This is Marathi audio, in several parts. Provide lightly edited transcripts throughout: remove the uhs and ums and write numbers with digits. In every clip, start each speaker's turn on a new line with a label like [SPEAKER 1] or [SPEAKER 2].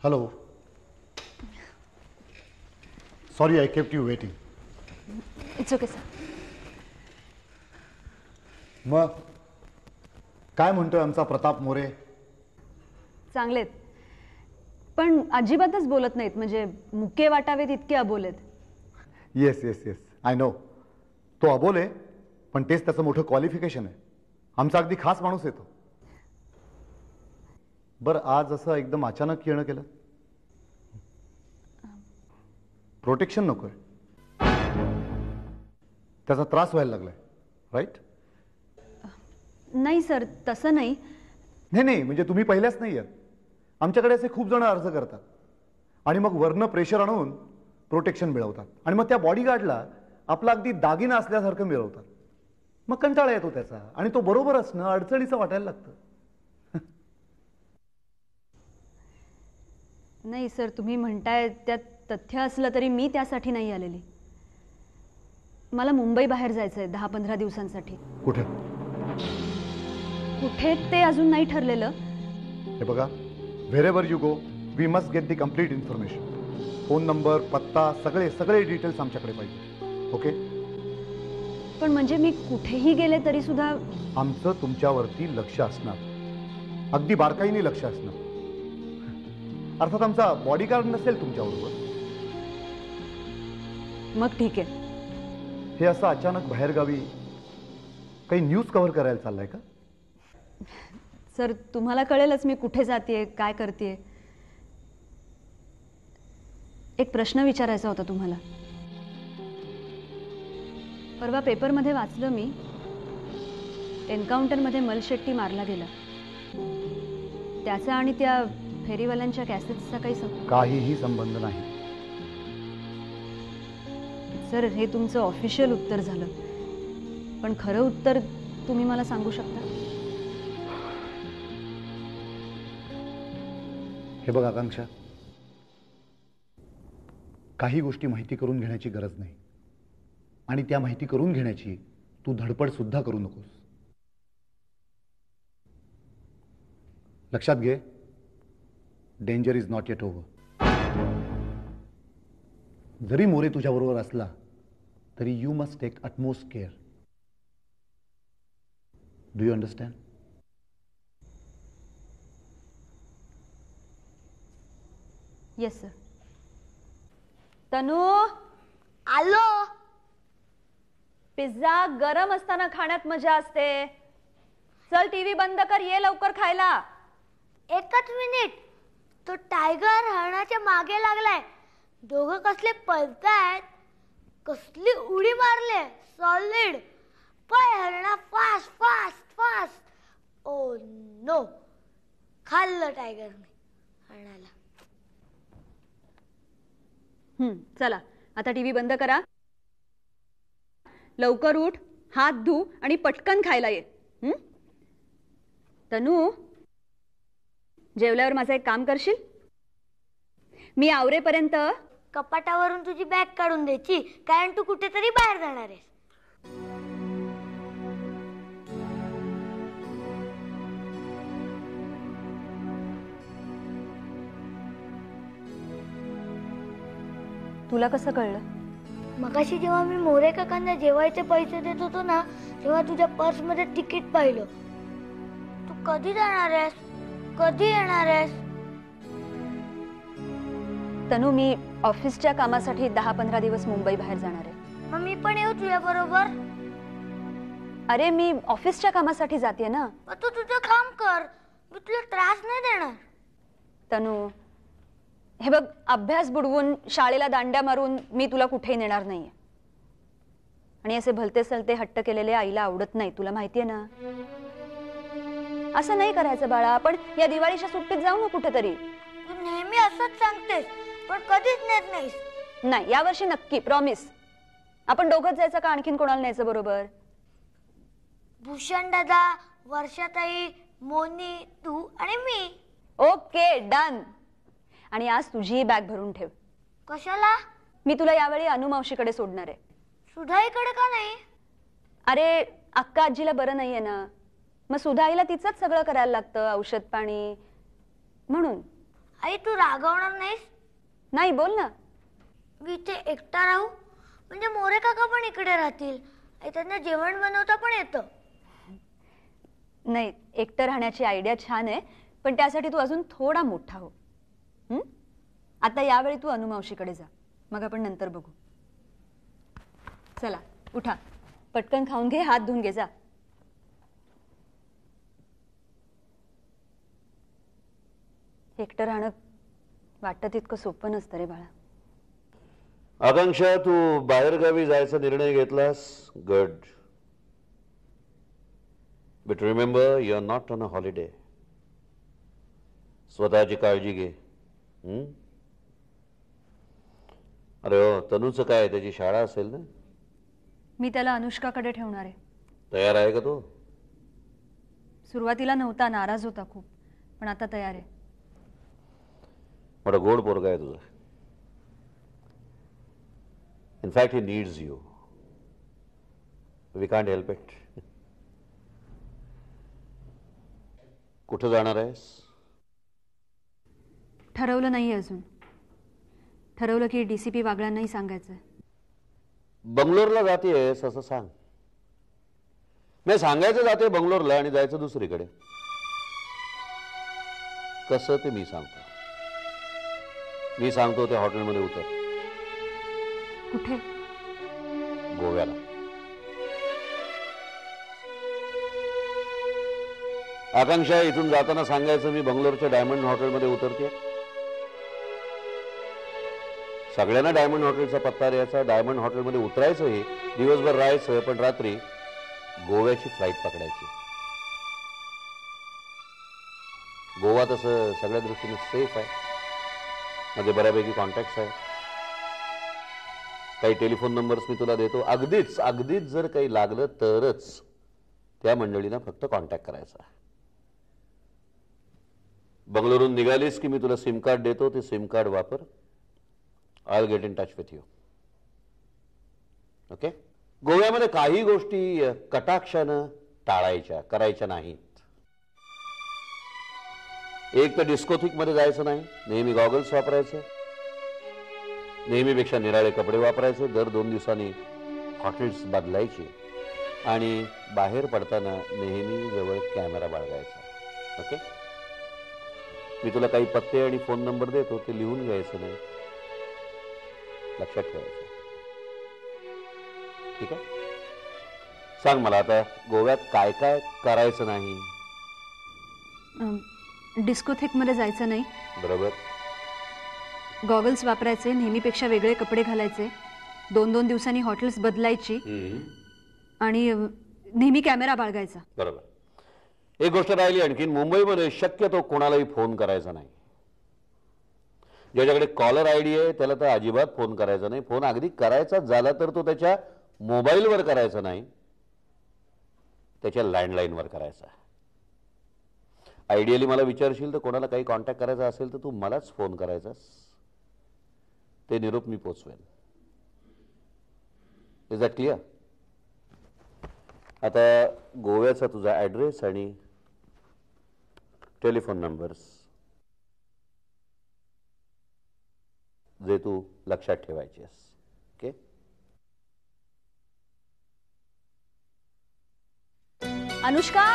[SPEAKER 1] Hello. Sorry I kept you waiting.
[SPEAKER 2] It's okay sir.
[SPEAKER 1] मग काय म्हणतोय आमचा प्रताप मोरे?
[SPEAKER 2] चांगलेत, पण अजिबातच बोलत नाहीत. म्हणजे मुके वाटावेत इतके अबोलेत.
[SPEAKER 1] Yes yes yes I know. तो अबोल आहे, पण तेच त्याचं मोठं क्वालिफिकेशन आहे. आमचा अगदी खास माणूस आहे तो. बरं, आज असं एकदम अचानक येणं केलं? प्रोटेक्शन नकोय? त्याचा त्रास व्हायला लागलाय, राईट?
[SPEAKER 2] नाही सर, तसं नाही.
[SPEAKER 1] नाही नाही, म्हणजे तुम्ही पहिल्याच नाही आहेत. आमच्याकडे असे खूप जण अर्ज करतात आणि मग वरनं प्रेशर आणून प्रोटेक्शन मिळवतात आणि मग त्या बॉडीगार्डला आपला अगदी दागिना असल्यासारखं मिळवतात. मग कंटाळा येतो त्याचा आणि तो बरोबर असणं अडचणीचं वाटायला लागतं.
[SPEAKER 2] नाही सर, तुम्ही म्हणताय त्यात तथ्य असलं तरी मी त्यासाठी नाही आलेली. मला मुंबई बाहेर जायचंय 10-15 दिवसांसाठी.
[SPEAKER 1] कुठे?
[SPEAKER 2] कुठे ते अजून नाही ठरलेलं.
[SPEAKER 1] हे बघा, wherever you go we must get the complete information. Phone number, पत्ता, सगळे सगळे डिटेल्स आमच्याकडे पाहिजे. ओके?
[SPEAKER 2] पण म्हणजे मी कुठेही गेले तरी सुद्धा
[SPEAKER 1] आमचं तुमच्यावरती लक्ष असणार, अगदी बारकाईने लक्ष असणार. अर्थात आमचा बॉडीगार्ड नसेल तुमच्याबरोबर.
[SPEAKER 2] मग ठीक आहे.
[SPEAKER 1] हे असं अचानक बाहेरगावी काही न्यूज कव्हर करायला चाललंय का?
[SPEAKER 2] सर, तुम्हाला कळेलच मी कुठे जातेय, काय करतेय. एक प्रश्न विचारायचा होता तुम्हाला. परवा पेपरमध्ये वाचलं मी, एन्काउंटरमध्ये मल शेट्टी मारला गेला. त्याचा आणि त्या फेरीवाल्यांच्या कॅसेट्सचा
[SPEAKER 1] काहीही संबंध नाही.
[SPEAKER 2] सर, हे तुमचं ऑफिशियल उत्तर झालं, पण खरं उत्तर तुम्ही मला सांगू शकता?
[SPEAKER 1] हे बघ आकांक्षा, काही गोष्टी माहिती करून घेण्याची गरज नाही आणि त्या माहिती करून घेण्याची तू धडपड सुद्धा करू नकोस. लक्षात घे, danger is not yet over. जरी मोरे तुझ्याबरोबर असला तरी you must take utmost care. Do you understand?
[SPEAKER 2] Yes sir. Tanu,
[SPEAKER 3] आलो.
[SPEAKER 2] पिझ्झा गरम असताना खाण्यात मजा असते. चल, टीव्ही बंद कर, ये लवकर खायला.
[SPEAKER 3] एकच मिनिट. तो टायगर हरणाच्या मागे लागलाय. दोघं कसले पळतायत, कसली उडी मारले. सॉलिड पाय हरणा. Fast fast fast. Oh no, खाल्लं टायगरने हरणाला.
[SPEAKER 2] चला आता टीव्ही बंद करा, लवकर उठ, हात धु आणि पटकन खायला ये. तनू, जेवल्यावर माझं एक काम करशील? मी आवरेपर्यंत
[SPEAKER 3] कपाटावरून तुझी बॅग काढून द्यायची, कारण तू कुठेतरी बाहेर जाणार आहेस.
[SPEAKER 2] तुला कसं कळलं?
[SPEAKER 3] मगाशी जेव्हा मी मोरे काकांना जेवायचे पैसे देत होतो ना, तेव्हा तुझ्या पर्स मध्ये तिकीट पाहिलं. तू कधी जाणार आहेस, कधी येणार आहेस?
[SPEAKER 2] तनू, मी ऑफिसच्या कामासाठी 10-15 दिवस मुंबई बाहेर जाणार आहे.
[SPEAKER 3] मग मी पण येऊ तुझ्या बरोबर?
[SPEAKER 2] अरे, मी ऑफिसच्या कामासाठी जाते ना.
[SPEAKER 3] तू तुझं काम कर, मी तुला त्रास नाही देणार.
[SPEAKER 2] तनू, हे बघ, अभ्यास बुडवून, शाळेला दांड्या मारून मी तुला कुठेही नेणार नाहीये. आणि असे भलते सलते हट्ट केलेले आईला आवडत नाही, तुला माहितीये ना. असं नाही करायचं बाळा. आपण या दिवाळीच्या सुट्टीत जाऊ ना कुठेतरी.
[SPEAKER 3] तू नेहमी असंच सांगतेस, पण कधीच नेत नाहीस.
[SPEAKER 2] नाही, यावर्षी नक्की, प्रॉमिस. आपण दोघंच जायचं का आणखीन कोणाला न्यायचं बरोबर?
[SPEAKER 3] भूषण दादा, वर्षाताई, मोनी, तू आणि मी.
[SPEAKER 2] Okay, done. आणि आज तुझी बॅग भरून ठेव.
[SPEAKER 3] कशाला?
[SPEAKER 2] मी तुला यावेळी अनुमावशीकडे सोडणार आहे.
[SPEAKER 3] सुधाईकडे का नाही?
[SPEAKER 2] अरे, अक्का आजीला बरं नाहीये ना, मग सुधाईला तिचंच सगळं करायला लागतं, औषध पाणी, म्हणून.
[SPEAKER 3] आई तू रागवणार नाहीस?
[SPEAKER 2] नाही, बोल ना.
[SPEAKER 3] मी इथे एकटा राहू म्हणजे मोरे काका पण इकडे राहतील आणि त्यांना जेवण बनवता पण येतं.
[SPEAKER 2] नाही, एकटं राहण्याची आयडिया छान आहे, पण त्यासाठी तू अजून थोडा मोठा हो. आता यावेळी तू अनुमावशीकडे जा, मग आपण नंतर बघू. चला उठा, पटकन खाऊन घे, हात धुवून घे, जा. एकटं राहणं वाटतं तितकं सोपं नसतं रे बाळा.
[SPEAKER 4] आकांक्षा, तू बाहेरगावी जायचा निर्णय घेतलास, good. But remember, you are not on a holiday. स्वतःची काळजी घे. अरे हो, तनूचं काय, त्याची शाळा असेल ना?
[SPEAKER 2] मी त्याला अनुष्काकडे ठेवणार आहे.
[SPEAKER 4] तयार आहे का तो?
[SPEAKER 2] सुरुवातीला नव्हता, नाराज होता खूप, पण आता तयार आहे.
[SPEAKER 4] मोठा गोड पोरगा आहे तुझा. In fact, he needs you. We can't help it. कुठं जाणार आहेस?
[SPEAKER 2] ठरवलं नाही अजून. ठरवलं की DCP वागळ्यांनाही सांगायचं.
[SPEAKER 4] बंगलोरला जातेस असं सांग. मी सांगायचं जाते बंगलोरला आणि जायचं दुसरीकडे. कसं ते मी सांगतो. मी सांगतो त्या हॉटेलमध्ये उतर.
[SPEAKER 2] कुठे?
[SPEAKER 4] गोव्याला. आकांक्षा, इथून जाताना सांगायचं मी बंगलोरच्या डायमंड हॉटेलमध्ये उतरते. सगळ्यांना डायमंड हॉटेलचा पत्ता द्यायचा, डायमंड हॉटेलमध्ये उतरायचं, हे दिवसभर राहायचं, पण रात्री गोव्याची फ्लाईट पकडायची. गोवा तसं सगळ्या दृष्टीने सेफ आहे. माझे बऱ्यापैकी कॉन्टॅक्ट्स आहेत. काही टेलिफोन नंबर्स मी तुला देतो. अगदीच जर काही लागलं तरच त्या मंडळींना फक्त कॉन्टॅक्ट करायचा. बंगलोरून निघालीस की मी तुला सिम कार्ड देतो, ते सिम कार्ड वापर. I will get in touch with you. Okay? गोव्यामध्ये काही गोष्टी कटाक्षानं टाळायच्या, करायच्या नाहीत. एक तर डिस्कोथिक मध्ये जायचं नाही. नेहमी गॉगल्स वापरायचे. नेहमीपेक्षा निराळे कपडे वापरायचे. दर 2 दिवसांनी हॉटेल्स बदलायची. आणि बाहेर पडताना नेहमी जवळ कॅमेरा बाळगायचा. ओके? मी तुला काही पत्ते आणि फोन नंबर देतो, ते लिहून घ्यायचं नाही, लक्षात ठेवायचं. ठीक आहे? सांग मला आता, गोव्यात काय काय करायचं नाही?
[SPEAKER 2] डिस्कोथेकमध्ये जायचं नाही.
[SPEAKER 4] बरोबर.
[SPEAKER 2] गॉगल्स वापरायचे, नेहमीपेक्षा वेगळे कपडे घालायचे, 2-2 दिवसांनी हॉटेल्स बदलायची आणि नेहमी कॅमेरा बाळगायचा.
[SPEAKER 4] बरोबर. एक गोष्ट राहिली आणखीन, मुंबईमध्ये शक्यतो कोणालाही फोन करायचा नाही. ज्याच्याकडे कॉलर आयडी आहे त्याला तर अजिबात फोन करायचा नाही. फोन अगदी करायचा झाला तर तो त्याच्या मोबाईलवर करायचा नाही, त्याच्या लँडलाईनवर करायचा. आयडियली मला विचारशील तर कोणाला काही कॉन्टॅक्ट करायचा असेल तर तू मलाच फोन करायचास. ते निरोप मी पोचवेन. Is that clear? आता गोव्याचा तुझा ॲड्रेस आणि टेलिफोन नंबर्स जे तू लक्षात ठेवायचे. ओके?
[SPEAKER 2] अनुष्का,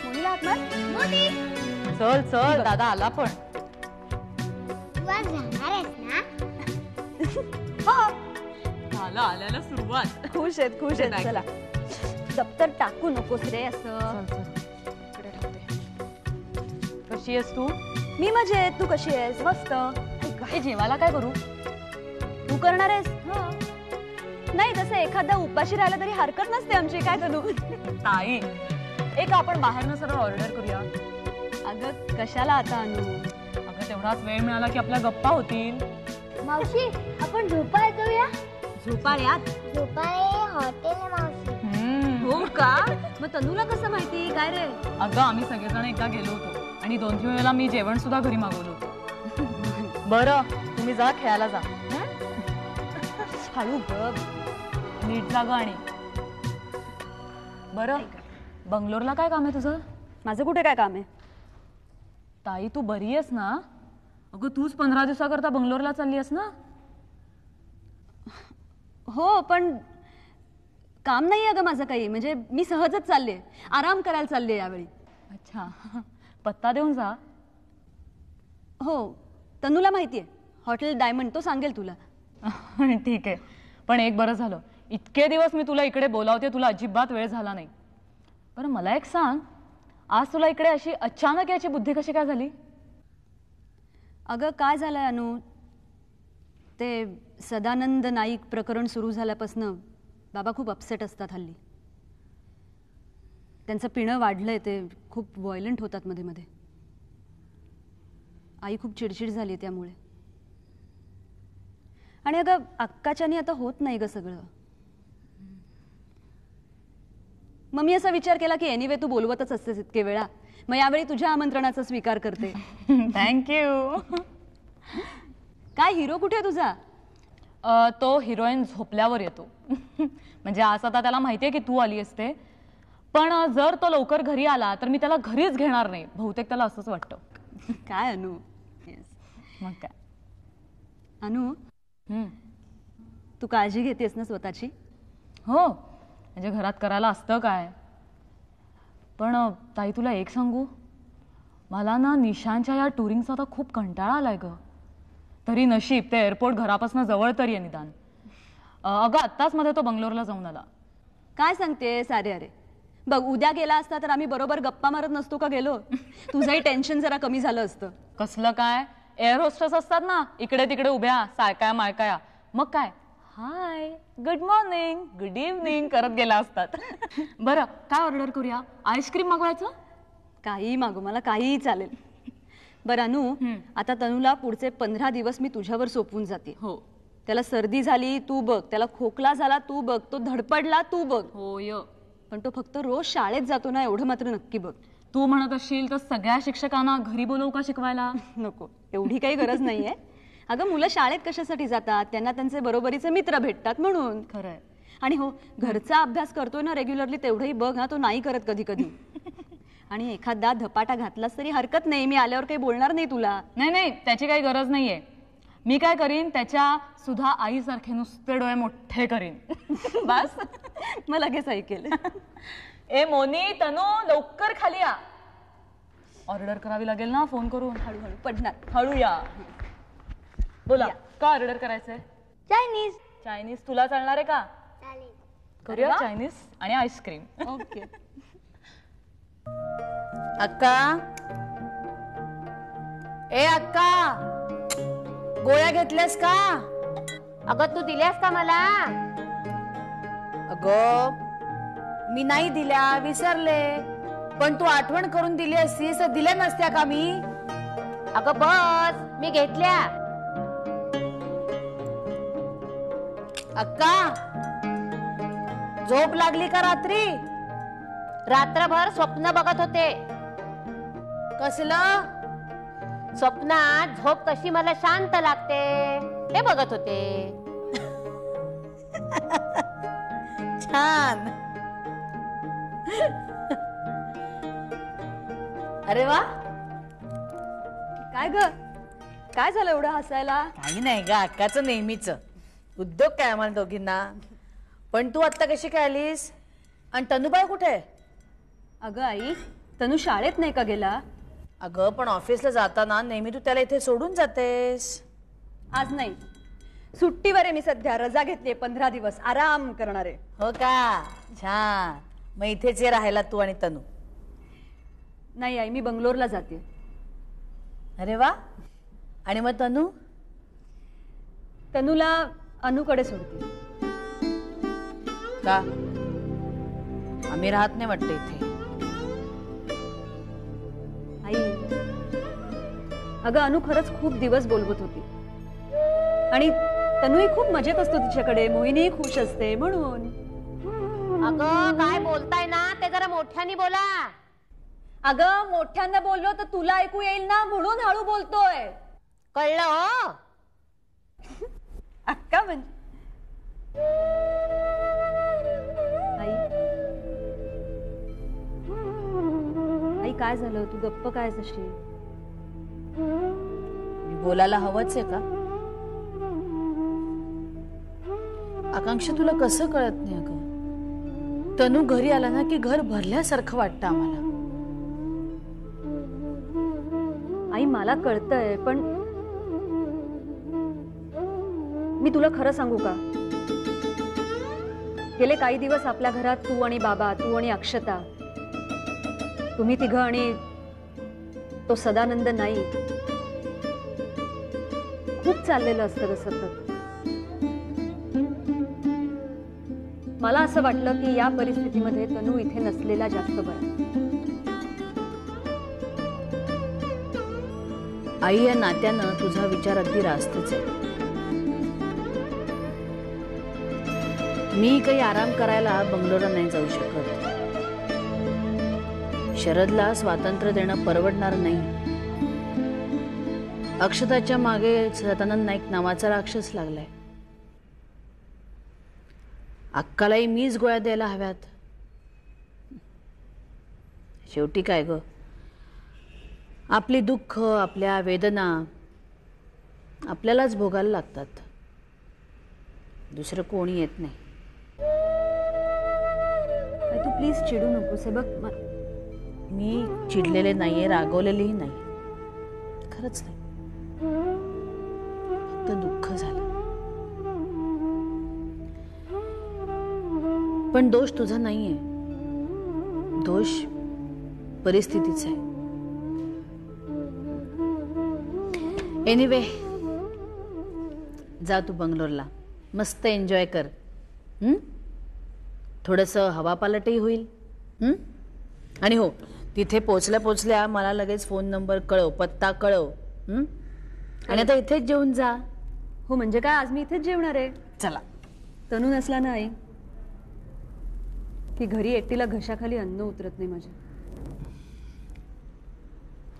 [SPEAKER 2] मोनीला हाक मार.
[SPEAKER 3] मोदी,
[SPEAKER 5] चल चल, दादा आला पण.
[SPEAKER 3] तू आज जाणार आहेस ना?
[SPEAKER 5] झालं, आल्याला सुरुवात.
[SPEAKER 2] खुश आहेत. चला, दप्तर टाकू नकोस रे असं. इकडे ठेवते.
[SPEAKER 5] कशी आहेस तू?
[SPEAKER 2] मी मजेत. तू कशी आहेस?
[SPEAKER 5] मस्त. हे जेवायला काय करू?
[SPEAKER 2] तू करणार आहेस? नाही, तसं एखादा उपाशी राहिला तरी हरकत नसते आमची. काय करू?
[SPEAKER 5] ताई, एक आपण बाहेरनं सरळ ऑर्डर करूया.
[SPEAKER 2] अगं कशाला आता आणू?
[SPEAKER 5] अगं तेवढाच वेळ मिळाला की आपल्या गप्पा होतील.
[SPEAKER 3] मावशी, आपण झोपाय जाऊया.
[SPEAKER 2] झोपाळ्यात?
[SPEAKER 3] झोपाय हॉटेल आहे मावशी.
[SPEAKER 2] हो का? मग तनूला कसं माहिती? काय रे?
[SPEAKER 5] अगं आम्ही सगळेजण एकदा गेलो होतो आणि 2-3 वेळेला मी जेवण सुद्धा घरी मागवलं होतं. बरं, तुम्ही जा, खेळायला जा.
[SPEAKER 2] हळू ग,
[SPEAKER 5] नीट जा ग. आणि बरं, बंगलोरला काय काम आहे तुझं?
[SPEAKER 2] माझं कुठे काय काम आहे?
[SPEAKER 5] ताई, तू बरी आहेस ना? अगं तूच 15 दिवसाकरता बंगलोरला चालली आहेस ना?
[SPEAKER 2] हो, पण काम नाही अगं माझं काही, म्हणजे मी सहजच चालले, आराम करायला चालले यावेळी.
[SPEAKER 5] अच्छा, पत्ता देऊन जा.
[SPEAKER 2] हो, तनूला माहिती आहे, हॉटेल डायमंड, तो सांगेल तुला.
[SPEAKER 5] ठीक आहे, पण एक बरं झालं, इतके दिवस मी तुला इकडे बोलावते, तुला अजिबात वेळ झाला नाही. बरं मला एक सांग, आज तुला इकडे अशी अचानक याची बुद्धी कशी काय झाली?
[SPEAKER 2] अगं काय झालंय अनु, ते सदानंद नाईक प्रकरण सुरू झाल्यापासनं बाबा खूप अपसेट असतात हल्ली. त्यांचं पिणं वाढलंय, ते खूप व्हायलंट होतात मध्ये मध्ये. आई खूप चिडचिड झाली त्यामुळे. आणि अगं अक्काच्यानी आता होत नाही ग सगळं. मग मी असा विचार केला की एनिवे तू बोलवतच असतेस इतके वेळा, मग यावेळी तुझ्या आमंत्रणाचा स्वीकार करते.
[SPEAKER 5] थँक्यू.
[SPEAKER 2] काय हिरो कुठे आहे तुझा?
[SPEAKER 5] तो हिरोईन झोपल्यावर येतो. म्हणजे असं आता त्याला माहितीये की तू आली असते, पण जर तो लवकर घरी आला तर मी त्याला घरीच घेणार नाही. बहुतेक त्याला असंच वाटतं.
[SPEAKER 2] काय अनु?
[SPEAKER 5] मग काय
[SPEAKER 2] अनु, तू काळजी घेतेस ना स्वतःची?
[SPEAKER 5] हो, म्हणजे घरात करायला असतं काय. पण ताई तुला एक सांगू, मला ना निशांच्या या टुरिंगचा आता खूप कंटाळा आलाय ग. तरी नशीब ते एअरपोर्ट घरापासून जवळ तरी आहे निदान. अगं आत्ताच मध्ये तो बंगलोरला जाऊन आला.
[SPEAKER 2] काय सांगते सारे? अरे बघ, उद्या गेला असता तर आम्ही बरोबर गप्पा मारत नसतो का गेलो? तुझंही टेन्शन जरा कमी झालं असतं.
[SPEAKER 5] कसलं काय, एअर होस्टेस असतात ना इकडे तिकडे उभ्या साळकाया माळकाया, मग काय hi good morning good evening करत गेला असतात. बरं काय ऑर्डर करूया? आईस्क्रीम मागवायचं?
[SPEAKER 2] काही मागू, मला काहीही चालेल. बरं अनु, आता तनूला पुढचे 15 दिवस मी तुझ्यावर सोपवून जाते.
[SPEAKER 5] हो.
[SPEAKER 2] त्याला सर्दी झाली तू बघ, त्याला खोकला झाला तू बघ, तो धडपडला तू बघ.
[SPEAKER 5] होय.
[SPEAKER 2] पण तो फक्त रोज शाळेत जातो ना, एवढं मात्र नक्की बघ.
[SPEAKER 5] तू म्हणत असशील तर सगळ्या शिक्षकांना घरी बोलवू का शिकवायला?
[SPEAKER 2] नको, एवढी काही गरज नाहीये. अगं मुलं शाळेत कशासाठी जातात? त्यांना त्यांचे बरोबरीचे मित्र भेटतात म्हणून.
[SPEAKER 5] खरंय.
[SPEAKER 2] आणि हो, घरचा अभ्यास करतोय ना रेग्युलरली, तेवढंही बघ ना, तो नाही करत कधी कधी. आणि एखादा धपाटा घातलास तरी हरकत नाही, मी आल्यावर काही बोलणार नाही तुला.
[SPEAKER 5] नाही नाही, त्याची काही गरज नाहीये. मी काय करीन, त्याच्या सुद्धा आईसारखे नुसते डोळे मोठे करीन. बस.
[SPEAKER 2] मग लगेच ऐकेल.
[SPEAKER 5] ए मोनी, तनू लवकर खाली या. ऑर्डर करावी लागेल ना फोन करून.
[SPEAKER 2] हळूहळू पडणार.
[SPEAKER 5] हळू या. बोला, का ऑर्डर करायचंय?
[SPEAKER 3] चायनीज.
[SPEAKER 5] चायनीज तुला चालणार आहे का? करूया चायनीज आणि आईस्क्रीम.
[SPEAKER 2] ओके.
[SPEAKER 6] अक्का, ए अक्का, गोळ्या घेतल्यास का?
[SPEAKER 3] अगं तू दिल्यास का मला?
[SPEAKER 6] अगं मी नाही दिल्या, विसरले. पण तू आठवण करून दिली असतीस तर दिल्या नसत्या का मी?
[SPEAKER 3] अगं बस, मी घेतल्या.
[SPEAKER 6] अक्का, झोप लागली का रात्री?
[SPEAKER 3] रात्रभर स्वप्न बघत होते.
[SPEAKER 6] कसलं?
[SPEAKER 3] स्वप्नात झोप कशी मला शांत लागते हे बघत होते.
[SPEAKER 6] छान. अरे वा.
[SPEAKER 2] काय ग, काय झालं एवढं हसायला?
[SPEAKER 6] काही नाही ग, अक्काचं नेहमीच उद्योग काय आम्हाला दोघींना. पण तू आत्ता कशी काय आलीस? आणि तनुबाई कुठे आहे?
[SPEAKER 2] अगं आई, तनू शाळेत नाही का गेला?
[SPEAKER 6] अगं पण ऑफिसला जाताना नेहमी तू त्याला इथे सोडून जातेस.
[SPEAKER 2] आज नाही, सुट्टीवर आहे मी सध्या, रजा घेतलीये 15 दिवस, आराम करणार आहे.
[SPEAKER 6] हो का? छान. मग इथेच ये राहायला तू आणि तनू.
[SPEAKER 2] नाही आई, मी बंगलोरला जाते.
[SPEAKER 6] अरे वा. आणि मग तनू?
[SPEAKER 2] तनूला अनुकडे सोडते.
[SPEAKER 6] का? आम्ही राहत नाही वाटतं इथे.
[SPEAKER 2] आई, अगं अनु खरंच खूप दिवस बोलवत होती. आणि तनूही खूप मजेत असतो तिच्याकडे, मोहिनीही खुश असते म्हणून.
[SPEAKER 3] अगं काय बोलताय ना ते जरा मोठ्याने बोला.
[SPEAKER 2] अगं मोठ्यांना बोललो तर तुला ऐकू येईल ना, म्हणून हळू बोलतोय.
[SPEAKER 3] कळलं हो?
[SPEAKER 2] अक्का म्हणजे आई, आई काय झालं? तू गप्प काय अशी?
[SPEAKER 6] मी बोलायला हवंच आहे का? आकांक्षा, तुला कसं कळत नाही अगं? तनू घरी आला ना की घर भरल्यासारखं वाटतं आम्हाला.
[SPEAKER 2] आई मला कळतंय, पण मी तुला खरं सांगू का? गेले काही दिवस आपल्या घरात तू आणि बाबा, तू आणि अक्षता, तुम्ही तिघं आणि तो सदानंद नाही, खूप चाललेलं असतं ग सतत. मला असं वाटलं की या परिस्थितीमध्ये तनू इथे नसलेला जास्त बरा.
[SPEAKER 6] आई, या नात्यानं तुझा विचार अगदी रास्तच आहे. मी काही आराम करायला बंगलोरला नाही जाऊ शकत. शरदला स्वातंत्र्य देणं परवडणार नाही. अक्षताच्या मागे सदानंद नाईक नावाचा राक्षस लागलाय. अक्कालाही मीच गोळ्या द्यायला हव्यात. शेवटी काय ग, आपली दुःख, आपल्या वेदना आपल्यालाच भोगायला लागतात. दुसरं कोणी येत नाही.
[SPEAKER 2] तू प्लीज चिडू नकोस. हे बघ,
[SPEAKER 6] मी चिडलेले नाहीये, रागवलेलीही नाही, खरंच नाही. फक्त दुःख झालं. पण दोष तुझा नाहीये, दोष परिस्थितीचा आहे. एनिवे, जा तू बंगलोरला, मस्त एन्जॉय कर. थोडंसं हवा पालटही होईल. आणि हो, तिथे पोचल्या मला लगेच फोन नंबर कळव, पत्ता कळव. आणि आता इथेच जेवून जा.
[SPEAKER 2] हो म्हणजे काय, आज मी इथेच जेवणार आहे.
[SPEAKER 6] चला.
[SPEAKER 2] तनू नसला ना आई की घरी एकटीला घशाखाली अन्न उतरत नाही माझ्या.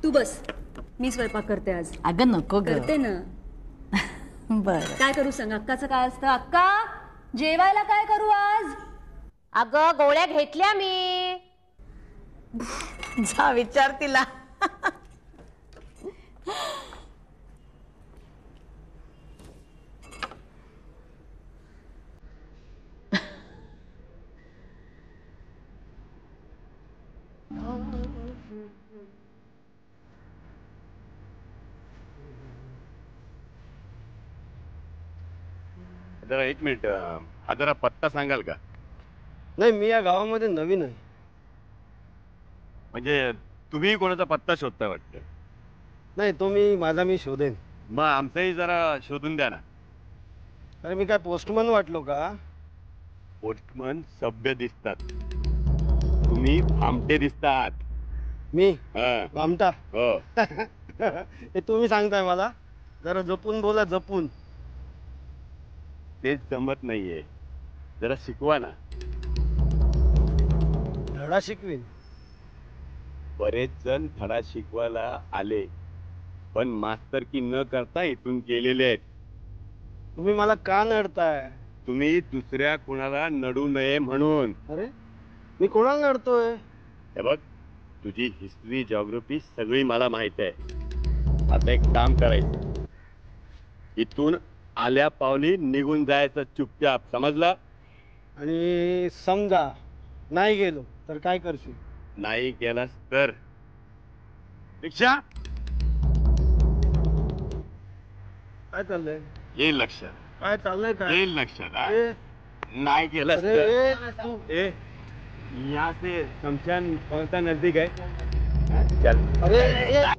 [SPEAKER 2] तू बस, मी स्वयंपाक करते आज.
[SPEAKER 6] अगं नको ग.
[SPEAKER 2] करते ना.
[SPEAKER 6] बरं.
[SPEAKER 2] काय करू सांग? अक्काचं काय असतं? अक्का, जेवायला काय करू आज?
[SPEAKER 7] अगं गोळ्या घेतल्या मी.
[SPEAKER 6] जा विचार तिला.
[SPEAKER 8] जरा एक मिनिट, हा जरा पत्ता सांगाल का?
[SPEAKER 9] नाही, मी या गावामध्ये नवीन आहे.
[SPEAKER 8] म्हणजे तुम्ही कोणाचा पत्ता शोधताय वाटतं?
[SPEAKER 9] नाही, तो मी शोधेन.
[SPEAKER 8] मग आमचाही जरा शोधून द्या ना.
[SPEAKER 9] अरे मी काय पोस्टमन वाटलो का?
[SPEAKER 8] पोस्टमन सभ्य दिसतात, तुम्ही भामटे दिसतात.
[SPEAKER 9] मी
[SPEAKER 8] हा.
[SPEAKER 9] भामटा?
[SPEAKER 8] हो.
[SPEAKER 9] हे तुम्ही सांगताय मला? जरा जपून बोला, जपून.
[SPEAKER 8] तेच जमत नाहीये, जरा शिकवा ना.
[SPEAKER 9] धडा शिकवीन.
[SPEAKER 8] बरेच जण धडा शिकवायला आले, पण मास्तर की न करता इथून गेलेले आहेत.
[SPEAKER 9] तुम्ही मला का नडताय?
[SPEAKER 8] तुम्ही दुसऱ्या कुणाला नडू नये म्हणून.
[SPEAKER 9] अरे मी कोणाला नडतोय?
[SPEAKER 8] हे बघ, तुझी हिस्ट्री, जिओग्राफी सगळी मला माहित आहे. आता एक काम करायचं, इथून आल्या पावली निघून जायचं चुपचाप, समजलं?
[SPEAKER 9] आणि समजा नाही गेलो तर काय करशील?
[SPEAKER 8] नाही गेलास तर रिक्षा.
[SPEAKER 9] काय चाललंय?
[SPEAKER 8] येईल लक्षात,
[SPEAKER 9] काय चाललंय? काय
[SPEAKER 8] येईल लक्षात.
[SPEAKER 9] ए,
[SPEAKER 8] नाही गेलास
[SPEAKER 9] अरे,
[SPEAKER 8] तर
[SPEAKER 9] ए, तू
[SPEAKER 8] यहाँ से शमशान कौन सा नजदीक है? चल.
[SPEAKER 9] अरे